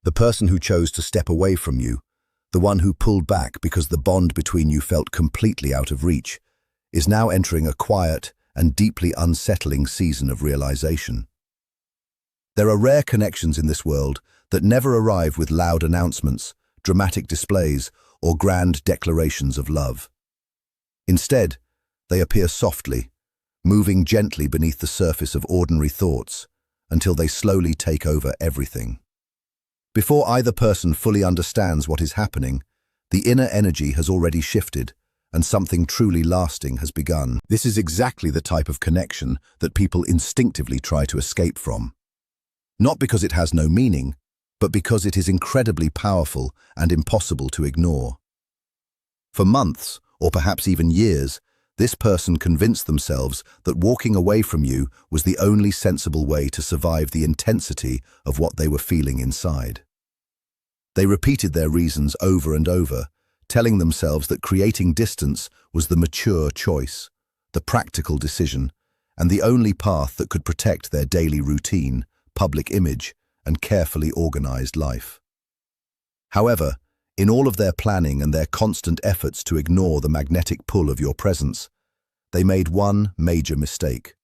The person who chose to step away from you, the one who pulled back because the bond between you felt completely out of reach, is now entering a quiet and deeply unsettling season of realization. There are rare connections in this world that never arrive with loud announcements, dramatic displays, or grand declarations of love. Instead, they appear softly, moving gently beneath the surface of ordinary thoughts until they slowly take over everything. Before either person fully understands what is happening, the inner energy has already shifted and something truly lasting has begun. This is exactly the type of connection that people instinctively try to escape from. Not because it has no meaning, but because it is incredibly powerful and impossible to ignore. For months, or perhaps even years, this person convinced themselves that walking away from you was the only sensible way to survive the intensity of what they were feeling inside. They repeated their reasons over and over, telling themselves that creating distance was the mature choice, the practical decision, and the only path that could protect their daily routine, public image, and carefully organized life. However, in all of their planning and their constant efforts to ignore the magnetic pull of your presence, they made one major mistake.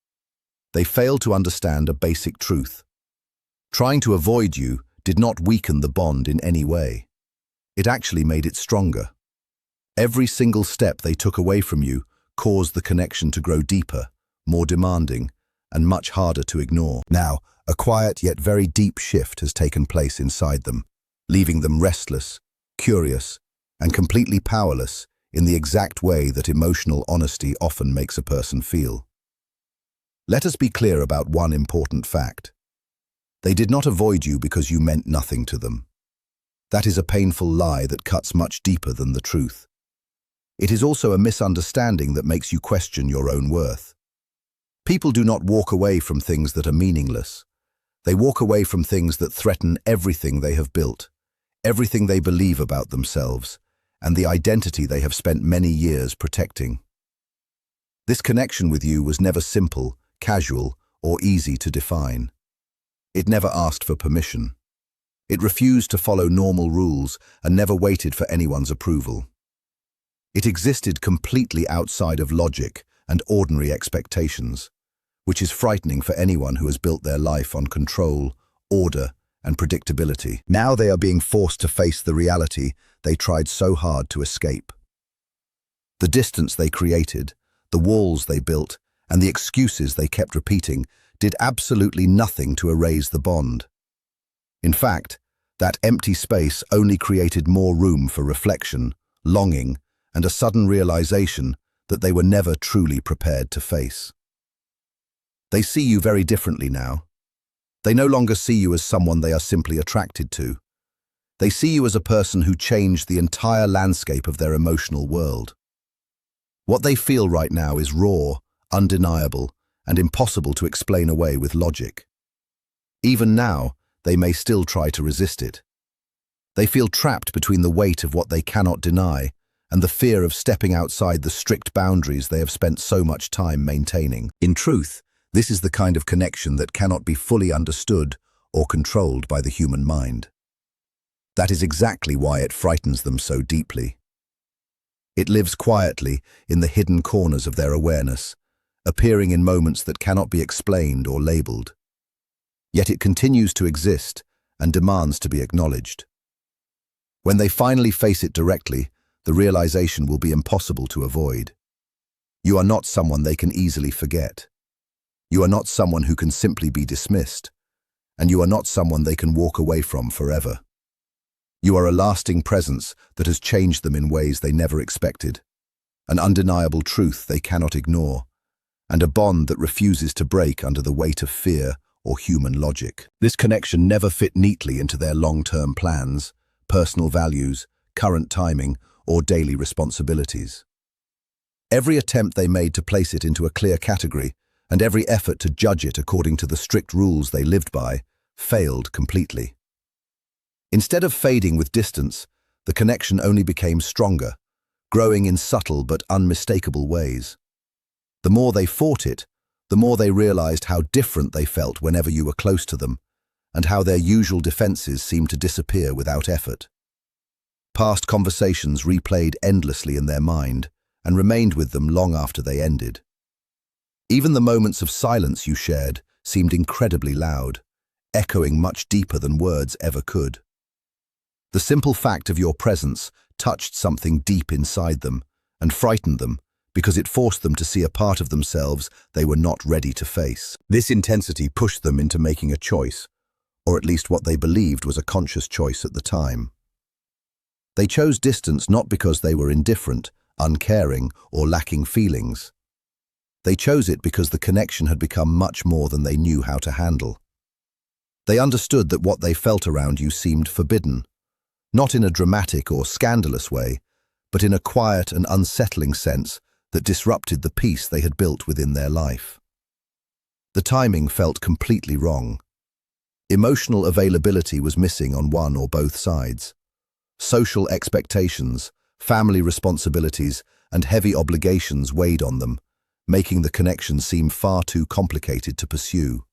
They failed to understand a basic truth. Trying to avoid you did not weaken the bond in any way. It actually made it stronger. Every single step they took away from you caused the connection to grow deeper, more demanding, and much harder to ignore. Now, a quiet yet very deep shift has taken place inside them, leaving them restless, curious, and completely powerless in the exact way that emotional honesty often makes a person feel. Let us be clear about one important fact. They did not avoid you because you meant nothing to them. That is a painful lie that cuts much deeper than the truth. It is also a misunderstanding that makes you question your own worth. People do not walk away from things that are meaningless. They walk away from things that threaten everything they have built, everything they believe about themselves, and the identity they have spent many years protecting. This connection with you was never simple, casual, or easy to define. It never asked for permission. It refused to follow normal rules and never waited for anyone's approval. It existed completely outside of logic and ordinary expectations, which is frightening for anyone who has built their life on control, order, and predictability. Now they are being forced to face the reality they tried so hard to escape. The distance they created, the walls they built, and the excuses they kept repeating did absolutely nothing to erase the bond. In fact, that empty space only created more room for reflection, longing, and a sudden realization that they were never truly prepared to face. They see you very differently now. They no longer see you as someone they are simply attracted to. They see you as a person who changed the entire landscape of their emotional world. What they feel right now is raw, undeniable, and impossible to explain away with logic. Even now, they may still try to resist it. They feel trapped between the weight of what they cannot deny and the fear of stepping outside the strict boundaries they have spent so much time maintaining. In truth, this is the kind of connection that cannot be fully understood or controlled by the human mind. That is exactly why it frightens them so deeply. It lives quietly in the hidden corners of their awareness, appearing in moments that cannot be explained or labeled. Yet it continues to exist and demands to be acknowledged. When they finally face it directly, the realization will be impossible to avoid. You are not someone they can easily forget. You are not someone who can simply be dismissed, and you are not someone they can walk away from forever. You are a lasting presence that has changed them in ways they never expected, an undeniable truth they cannot ignore, and a bond that refuses to break under the weight of fear or human logic. This connection never fit neatly into their long-term plans, personal values, current timing, or daily responsibilities. Every attempt they made to place it into a clear category, and every effort to judge it according to the strict rules they lived by, failed completely. Instead of fading with distance, the connection only became stronger, growing in subtle but unmistakable ways. The more they fought it, the more they realized how different they felt whenever you were close to them, and how their usual defenses seemed to disappear without effort. Past conversations replayed endlessly in their mind and remained with them long after they ended. Even the moments of silence you shared seemed incredibly loud, echoing much deeper than words ever could. The simple fact of your presence touched something deep inside them and frightened them because it forced them to see a part of themselves they were not ready to face. This intensity pushed them into making a choice, or at least what they believed was a conscious choice at the time. They chose distance not because they were indifferent, uncaring, or lacking feelings. They chose it because the connection had become much more than they knew how to handle. They understood that what they felt around you seemed forbidden, not in a dramatic or scandalous way, but in a quiet and unsettling sense that disrupted the peace they had built within their life. The timing felt completely wrong. Emotional availability was missing on one or both sides. Social expectations, family responsibilities, and heavy obligations weighed on them, making the connection seem far too complicated to pursue.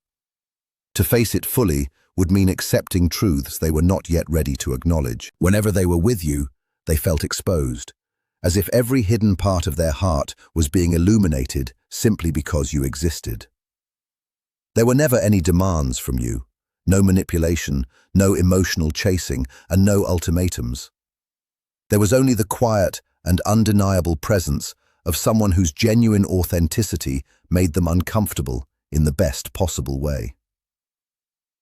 To face it fully would mean accepting truths they were not yet ready to acknowledge. Whenever they were with you, they felt exposed, as if every hidden part of their heart was being illuminated simply because you existed. There were never any demands from you, no manipulation, no emotional chasing, and no ultimatums. There was only the quiet and undeniable presence of someone whose genuine authenticity made them uncomfortable in the best possible way.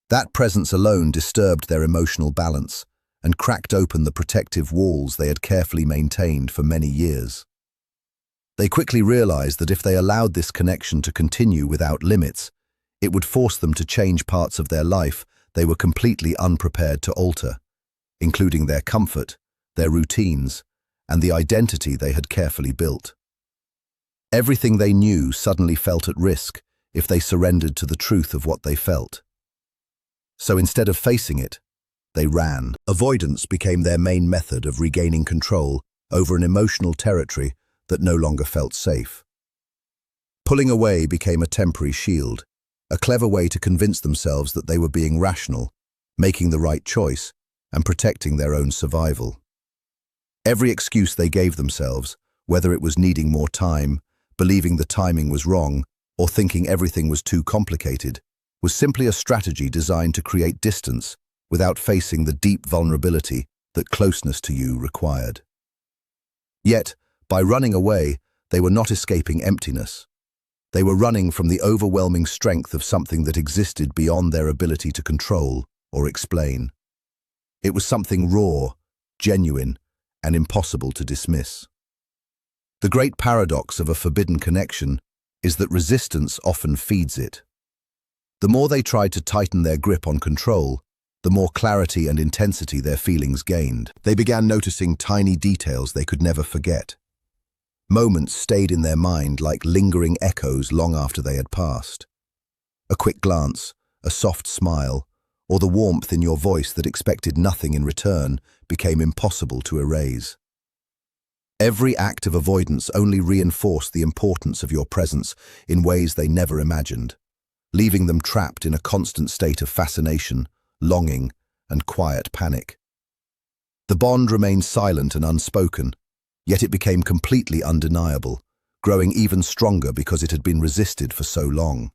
That presence alone disturbed their emotional balance and cracked open the protective walls they had carefully maintained for many years. They quickly realized that if they allowed this connection to continue without limits, it would force them to change parts of their life they were completely unprepared to alter, including their comfort, their routines, and the identity they had carefully built. Everything they knew suddenly felt at risk if they surrendered to the truth of what they felt. So instead of facing it, they ran. Avoidance became their main method of regaining control over an emotional territory that no longer felt safe. Pulling away became a temporary shield, a clever way to convince themselves that they were being rational, making the right choice, and protecting their own survival. Every excuse they gave themselves, whether it was needing more time, believing the timing was wrong, or thinking everything was too complicated, was simply a strategy designed to create distance without facing the deep vulnerability that closeness to you required. Yet, by running away, they were not escaping emptiness. They were running from the overwhelming strength of something that existed beyond their ability to control or explain. It was something raw, genuine, and impossible to dismiss. The great paradox of a forbidden connection is that resistance often feeds it. The more they tried to tighten their grip on control, the more clarity and intensity their feelings gained. They began noticing tiny details they could never forget. Moments stayed in their mind like lingering echoes long after they had passed. A quick glance, a soft smile, or the warmth in your voice that expected nothing in return became impossible to erase. Every act of avoidance only reinforced the importance of your presence in ways they never imagined, leaving them trapped in a constant state of fascination, longing, and quiet panic. The bond remained silent and unspoken, yet it became completely undeniable, growing even stronger because it had been resisted for so long.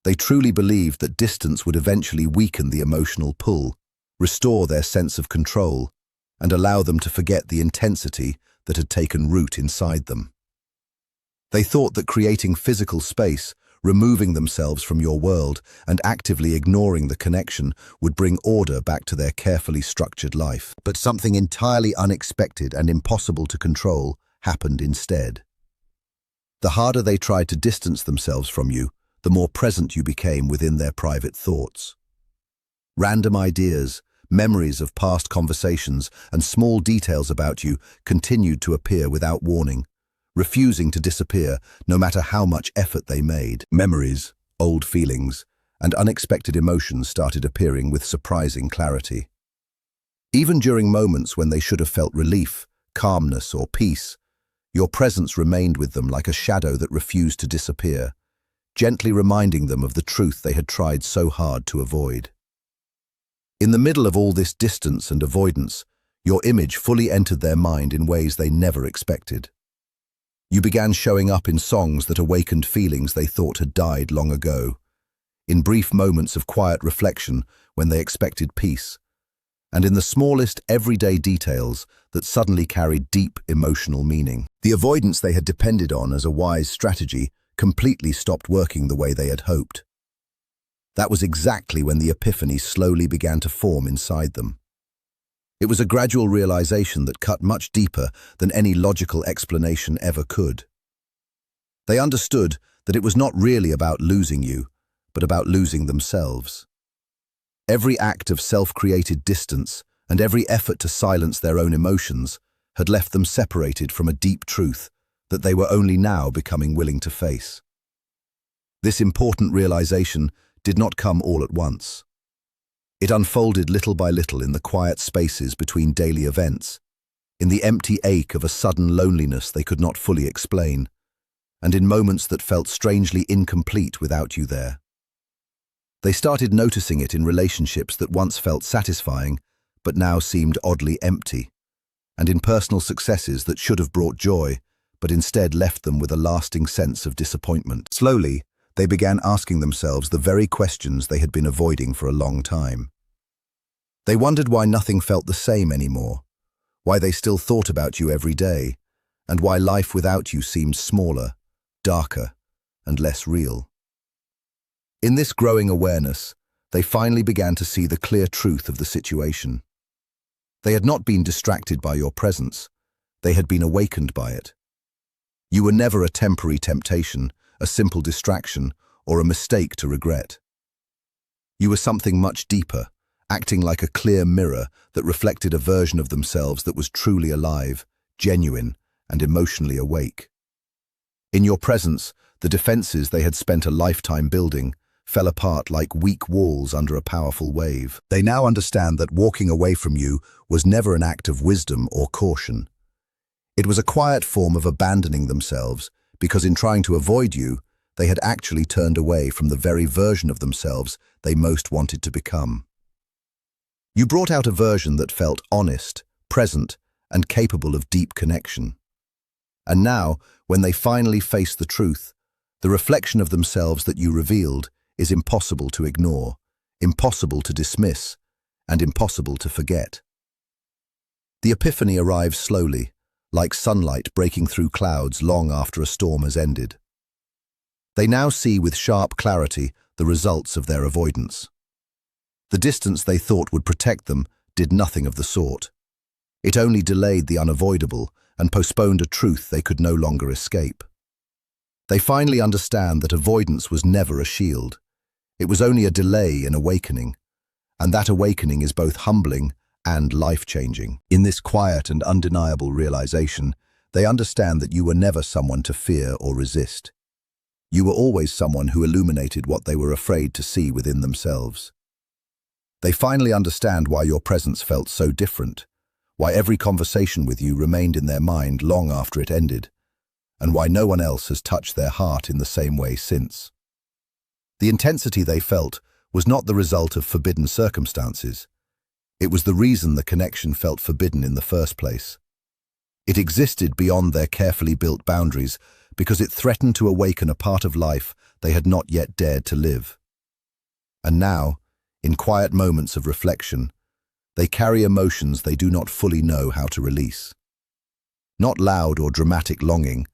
They truly believed that distance would eventually weaken the emotional pull, restore their sense of control, and allow them to forget the intensity that had taken root inside them. They thought that creating physical space, removing themselves from your world, and actively ignoring the connection would bring order back to their carefully structured life. But something entirely unexpected and impossible to control happened instead. The harder they tried to distance themselves from you, the more present you became within their private thoughts. Random ideas, memories of past conversations, and small details about you continued to appear without warning, refusing to disappear no matter how much effort they made. Memories, old feelings, and unexpected emotions started appearing with surprising clarity. Even during moments when they should have felt relief, calmness, or peace, your presence remained with them like a shadow that refused to disappear, gently reminding them of the truth they had tried so hard to avoid. In the middle of all this distance and avoidance, your image fully entered their mind in ways they never expected. You began showing up in songs that awakened feelings they thought had died long ago, in brief moments of quiet reflection when they expected peace, and in the smallest everyday details that suddenly carried deep emotional meaning. The avoidance they had depended on as a wise strategy completely stopped working the way they had hoped. That was exactly when the epiphany slowly began to form inside them. It was a gradual realization that cut much deeper than any logical explanation ever could. They understood that it was not really about losing you, but about losing themselves. Every act of self-created distance and every effort to silence their own emotions had left them separated from a deep truth that they were only now becoming willing to face. This important realization did not come all at once. It unfolded little by little in the quiet spaces between daily events, in the empty ache of a sudden loneliness they could not fully explain, and in moments that felt strangely incomplete without you there. They started noticing it in relationships that once felt satisfying, but now seemed oddly empty, and in personal successes that should have brought joy, but instead left them with a lasting sense of disappointment. Slowly, they began asking themselves the very questions they had been avoiding for a long time. They wondered why nothing felt the same anymore, why they still thought about you every day, and why life without you seemed smaller, darker, and less real. In this growing awareness, they finally began to see the clear truth of the situation. They had not been distracted by your presence, they had been awakened by it. You were never a temporary temptation, a simple distraction, or a mistake to regret. You were something much deeper, acting like a clear mirror that reflected a version of themselves that was truly alive, genuine, and emotionally awake. In your presence, the defenses they had spent a lifetime building fell apart like weak walls under a powerful wave. They now understand that walking away from you was never an act of wisdom or caution. It was a quiet form of abandoning themselves, because in trying to avoid you, they had actually turned away from the very version of themselves they most wanted to become. You brought out a version that felt honest, present, and capable of deep connection. And now, when they finally face the truth, the reflection of themselves that you revealed is impossible to ignore, impossible to dismiss, and impossible to forget. The epiphany arrives slowly, like sunlight breaking through clouds long after a storm has ended. They now see with sharp clarity the results of their avoidance. The distance they thought would protect them did nothing of the sort. It only delayed the unavoidable and postponed a truth they could no longer escape. They finally understand that avoidance was never a shield. It was only a delay in awakening, and that awakening is both humbling and life-changing. In this quiet and undeniable realization, they understand that you were never someone to fear or resist. You were always someone who illuminated what they were afraid to see within themselves. They finally understand why your presence felt so different, why every conversation with you remained in their mind long after it ended, and why no one else has touched their heart in the same way since. The intensity they felt was not the result of forbidden circumstances. It was the reason the connection felt forbidden in the first place. It existed beyond their carefully built boundaries because it threatened to awaken a part of life they had not yet dared to live. And now, in quiet moments of reflection, they carry emotions they do not fully know how to release. Not loud or dramatic longing,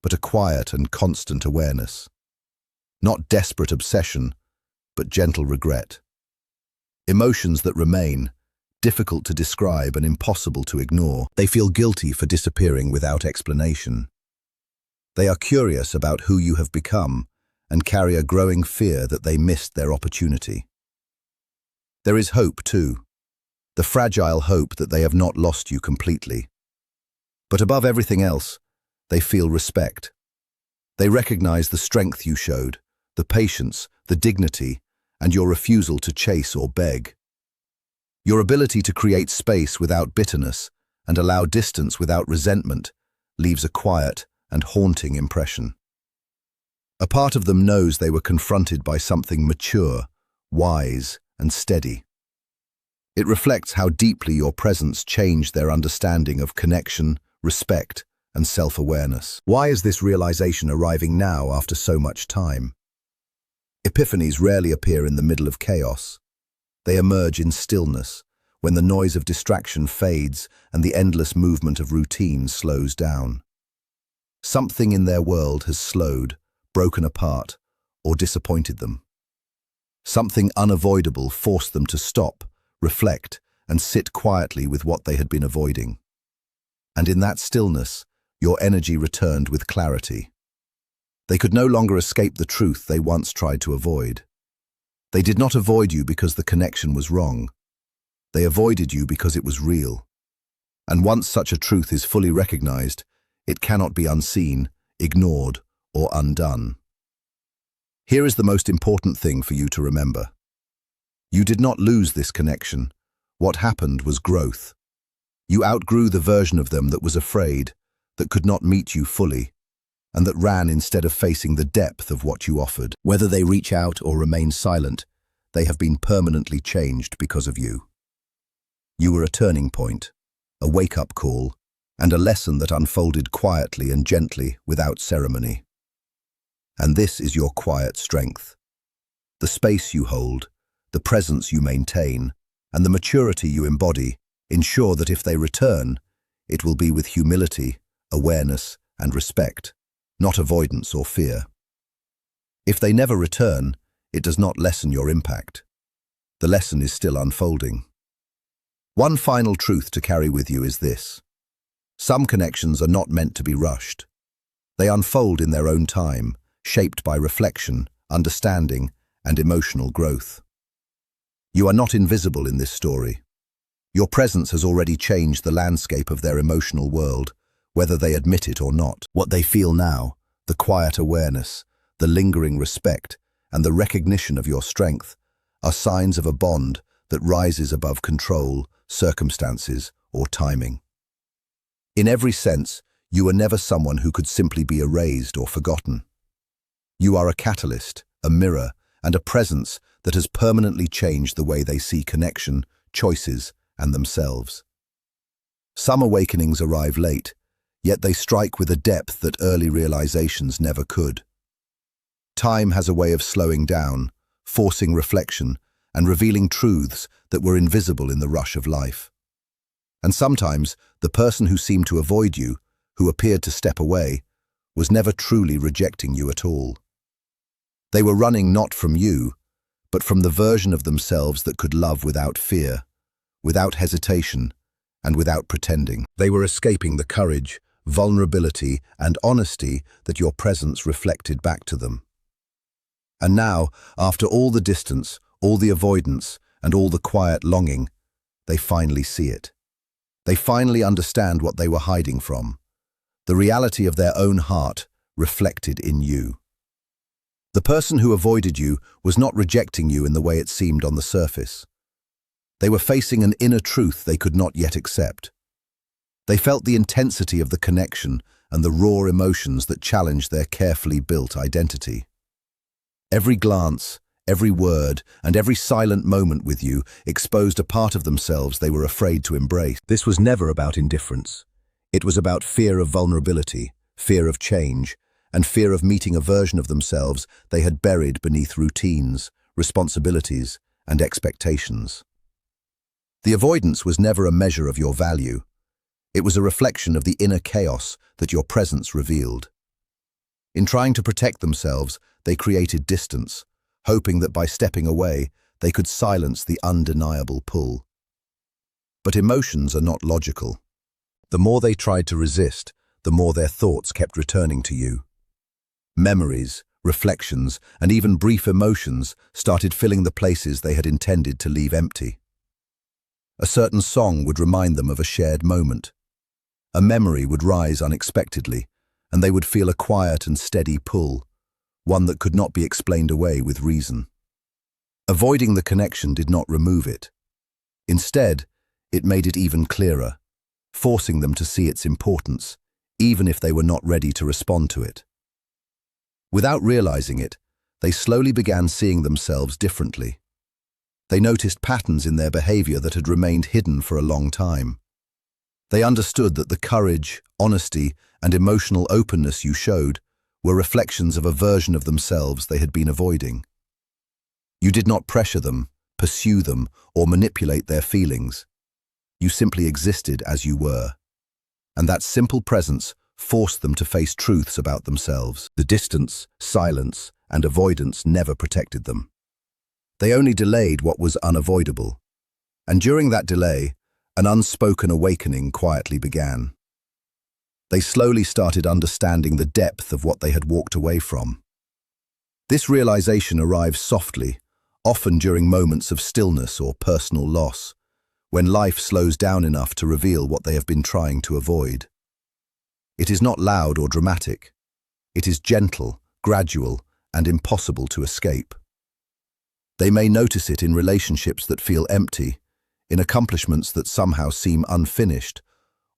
but a quiet and constant awareness. Not desperate obsession, but gentle regret. Emotions that remain, difficult to describe and impossible to ignore. They feel guilty for disappearing without explanation. They are curious about who you have become and carry a growing fear that they missed their opportunity. There is hope too, the fragile hope that they have not lost you completely. But above everything else, they feel respect. They recognize the strength you showed, the patience, the dignity, and your refusal to chase or beg. Your ability to create space without bitterness and allow distance without resentment leaves a quiet and haunting impression. A part of them knows they were confronted by something mature, wise, and steady. It reflects how deeply your presence changed their understanding of connection, respect, and self-awareness. Why is this realization arriving now after so much time? Epiphanies rarely appear in the middle of chaos. They emerge in stillness, when the noise of distraction fades and the endless movement of routine slows down. Something in their world has slowed, broken apart, or disappointed them. Something unavoidable forced them to stop, reflect, and sit quietly with what they had been avoiding. And in that stillness, your energy returned with clarity. They could no longer escape the truth they once tried to avoid. They did not avoid you because the connection was wrong. They avoided you because it was real. And once such a truth is fully recognized, it cannot be unseen, ignored, or undone. Here is the most important thing for you to remember. You did not lose this connection. What happened was growth. You outgrew the version of them that was afraid, that could not meet you fully, and that ran instead of facing the depth of what you offered. Whether they reach out or remain silent, they have been permanently changed because of you. You were a turning point, a wake-up call, and a lesson that unfolded quietly and gently without ceremony. And this is your quiet strength. The space you hold, the presence you maintain, and the maturity you embody ensure that if they return, it will be with humility, awareness, and respect, not avoidance or fear. If they never return, it does not lessen your impact. The lesson is still unfolding. One final truth to carry with you is this. Some connections are not meant to be rushed. They unfold in their own time, shaped by reflection, understanding, and emotional growth. You are not invisible in this story. Your presence has already changed the landscape of their emotional world, whether they admit it or not. What they feel now, the quiet awareness, the lingering respect, and the recognition of your strength, are signs of a bond that rises above control, circumstances, or timing. In every sense, you are never someone who could simply be erased or forgotten. You are a catalyst, a mirror, and a presence that has permanently changed the way they see connection, choices, and themselves. Some awakenings arrive late, yet they strike with a depth that early realizations never could. Time has a way of slowing down, forcing reflection, and revealing truths that were invisible in the rush of life. And sometimes, the person who seemed to avoid you, who appeared to step away, was never truly rejecting you at all. They were running not from you, but from the version of themselves that could love without fear, without hesitation, and without pretending. They were escaping the courage, vulnerability, and honesty that your presence reflected back to them. And now, after all the distance, all the avoidance, and all the quiet longing, they finally see it. They finally understand what they were hiding from, the reality of their own heart reflected in you. The person who avoided you was not rejecting you in the way it seemed on the surface. They were facing an inner truth they could not yet accept. They felt the intensity of the connection and the raw emotions that challenged their carefully built identity. Every glance, every word, and every silent moment with you exposed a part of themselves they were afraid to embrace. This was never about indifference. It was about fear of vulnerability, fear of change, and fear of meeting a version of themselves they had buried beneath routines, responsibilities, and expectations. The avoidance was never a measure of your value. It was a reflection of the inner chaos that your presence revealed. In trying to protect themselves, they created distance, hoping that by stepping away, they could silence the undeniable pull. But emotions are not logical. The more they tried to resist, the more their thoughts kept returning to you. Memories, reflections, and even brief emotions started filling the places they had intended to leave empty. A certain song would remind them of a shared moment. A memory would rise unexpectedly, and they would feel a quiet and steady pull, one that could not be explained away with reason. Avoiding the connection did not remove it. Instead, it made it even clearer, forcing them to see its importance, even if they were not ready to respond to it. Without realizing it, they slowly began seeing themselves differently. They noticed patterns in their behavior that had remained hidden for a long time. They understood that the courage, honesty, and emotional openness you showed were reflections of a version of themselves they had been avoiding. You did not pressure them, pursue them, or manipulate their feelings. You simply existed as you were. And that simple presence forced them to face truths about themselves. The distance, silence, and avoidance never protected them. They only delayed what was unavoidable. And during that delay, an unspoken awakening quietly began. They slowly started understanding the depth of what they had walked away from. This realization arrived softly, often during moments of stillness or personal loss, when life slows down enough to reveal what they have been trying to avoid. It is not loud or dramatic. It is gentle, gradual, and impossible to escape. They may notice it in relationships that feel empty, in accomplishments that somehow seem unfinished,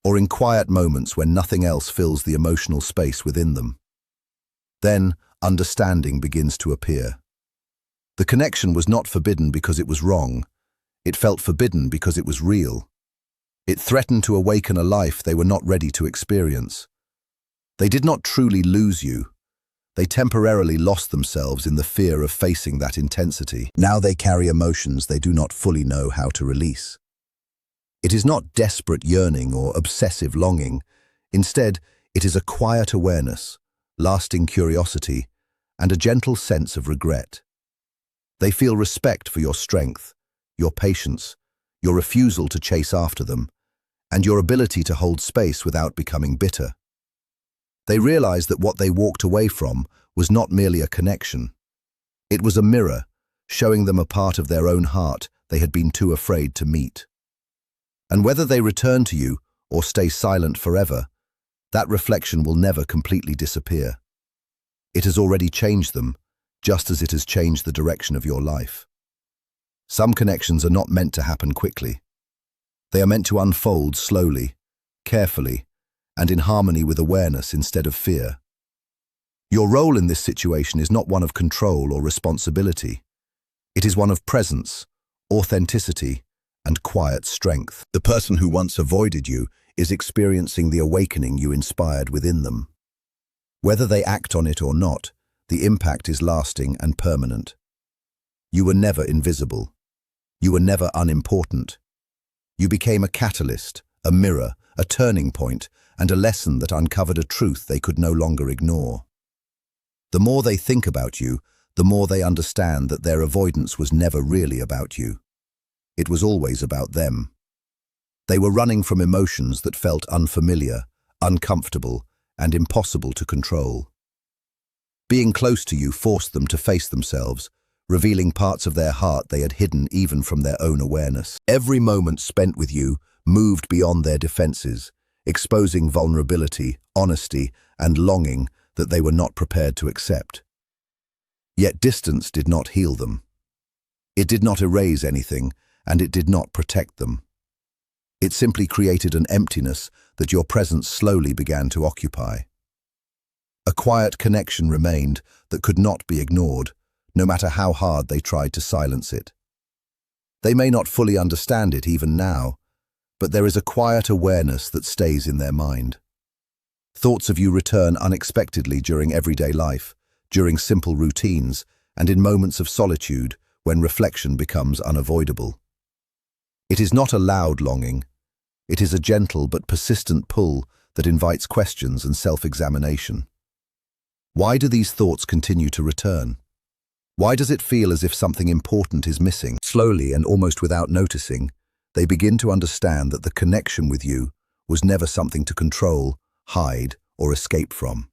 or in quiet moments when nothing else fills the emotional space within them. Then, understanding begins to appear. The connection was not forbidden because it was wrong. It felt forbidden because it was real. It threatened to awaken a life they were not ready to experience. They did not truly lose you. They temporarily lost themselves in the fear of facing that intensity. Now they carry emotions they do not fully know how to release. It is not desperate yearning or obsessive longing. Instead, it is a quiet awareness, lasting curiosity, and a gentle sense of regret. They feel respect for your strength, your patience, your refusal to chase after them, and your ability to hold space without becoming bitter. They realize that what they walked away from was not merely a connection. It was a mirror, showing them a part of their own heart they had been too afraid to meet. And whether they return to you or stay silent forever, that reflection will never completely disappear. It has already changed them, just as it has changed the direction of your life. Some connections are not meant to happen quickly. They are meant to unfold slowly, carefully, and in harmony with awareness instead of fear. Your role in this situation is not one of control or responsibility. It is one of presence, authenticity, and quiet strength. The person who once avoided you is experiencing the awakening you inspired within them. Whether they act on it or not, the impact is lasting and permanent. You were never invisible. You were never unimportant. You became a catalyst, a mirror, a turning point, and a lesson that uncovered a truth they could no longer ignore. The more they think about you, the more they understand that their avoidance was never really about you. It was always about them. They were running from emotions that felt unfamiliar, uncomfortable, and impossible to control. Being close to you forced them to face themselves, revealing parts of their heart they had hidden even from their own awareness. Every moment spent with you moved beyond their defenses, exposing vulnerability, honesty, and longing that they were not prepared to accept. Yet distance did not heal them. It did not erase anything, and it did not protect them. It simply created an emptiness that your presence slowly began to occupy. A quiet connection remained that could not be ignored, no matter how hard they tried to silence it. They may not fully understand it even now, but there is a quiet awareness that stays in their mind. Thoughts of you return unexpectedly during everyday life, during simple routines, and in moments of solitude when reflection becomes unavoidable. It is not a loud longing. It is a gentle but persistent pull that invites questions and self-examination. Why do these thoughts continue to return? Why does it feel as if something important is missing? Slowly and almost without noticing, they begin to understand that the connection with you was never something to control, hide, or escape from.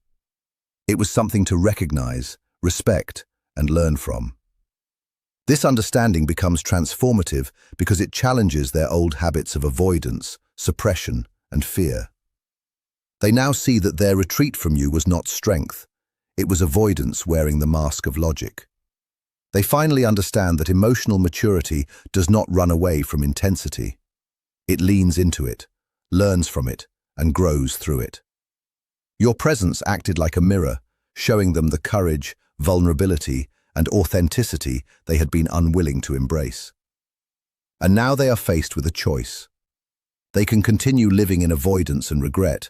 It was something to recognize, respect, and learn from. This understanding becomes transformative because it challenges their old habits of avoidance, suppression, and fear. They now see that their retreat from you was not strength. It was avoidance wearing the mask of logic. They finally understand that emotional maturity does not run away from intensity. It leans into it, learns from it, and grows through it. Your presence acted like a mirror, showing them the courage, vulnerability, and authenticity they had been unwilling to embrace. And now they are faced with a choice. They can continue living in avoidance and regret,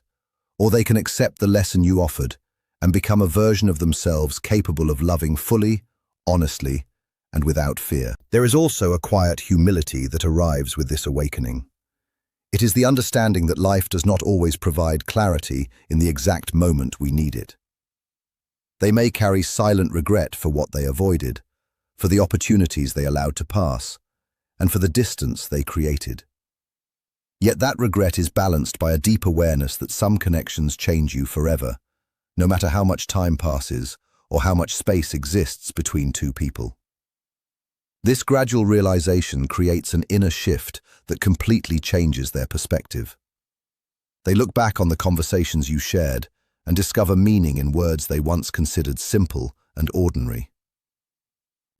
or they can accept the lesson you offered and become a version of themselves capable of loving fully, honestly, and without fear. There is also a quiet humility that arrives with this awakening. It is the understanding that life does not always provide clarity in the exact moment we need it. They may carry silent regret for what they avoided, for the opportunities they allowed to pass, and for the distance they created. Yet that regret is balanced by a deep awareness that some connections change you forever, no matter how much time passes or how much space exists between two people. This gradual realization creates an inner shift that completely changes their perspective. They look back on the conversations you shared and discover meaning in words they once considered simple and ordinary.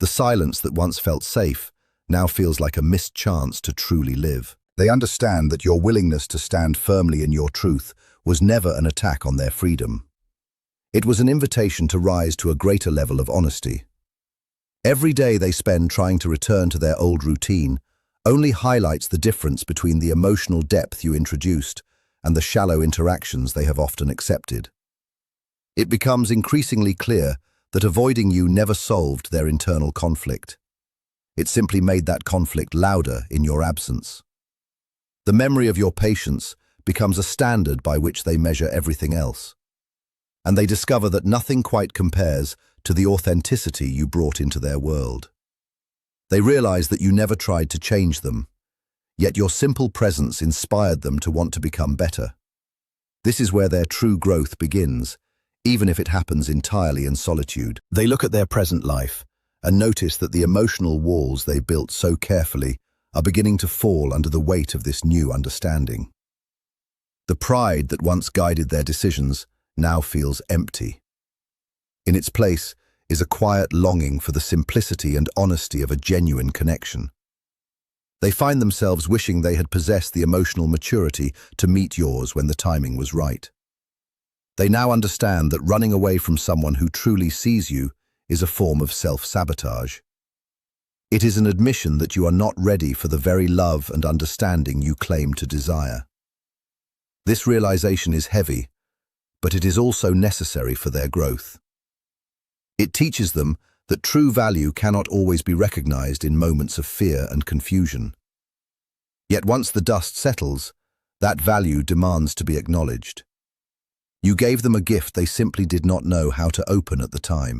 The silence that once felt safe now feels like a missed chance to truly live. They understand that your willingness to stand firmly in your truth was never an attack on their freedom. It was an invitation to rise to a greater level of honesty. Every day they spend trying to return to their old routine only highlights the difference between the emotional depth you introduced and the shallow interactions they have often accepted. It becomes increasingly clear that avoiding you never solved their internal conflict. It simply made that conflict louder in your absence. The memory of your patience becomes a standard by which they measure everything else. And they discover that nothing quite compares to the authenticity you brought into their world. They realize that you never tried to change them, yet your simple presence inspired them to want to become better. This is where their true growth begins, even if it happens entirely in solitude. They look at their present life and notice that the emotional walls they built so carefully are beginning to fall under the weight of this new understanding. The pride that once guided their decisions now feels empty. In its place is a quiet longing for the simplicity and honesty of a genuine connection. They find themselves wishing they had possessed the emotional maturity to meet yours when the timing was right. They now understand that running away from someone who truly sees you is a form of self-sabotage. It is an admission that you are not ready for the very love and understanding you claim to desire. This realization is heavy, but it is also necessary for their growth. It teaches them that true value cannot always be recognized in moments of fear and confusion. Yet once the dust settles, that value demands to be acknowledged. You gave them a gift they simply did not know how to open at the time.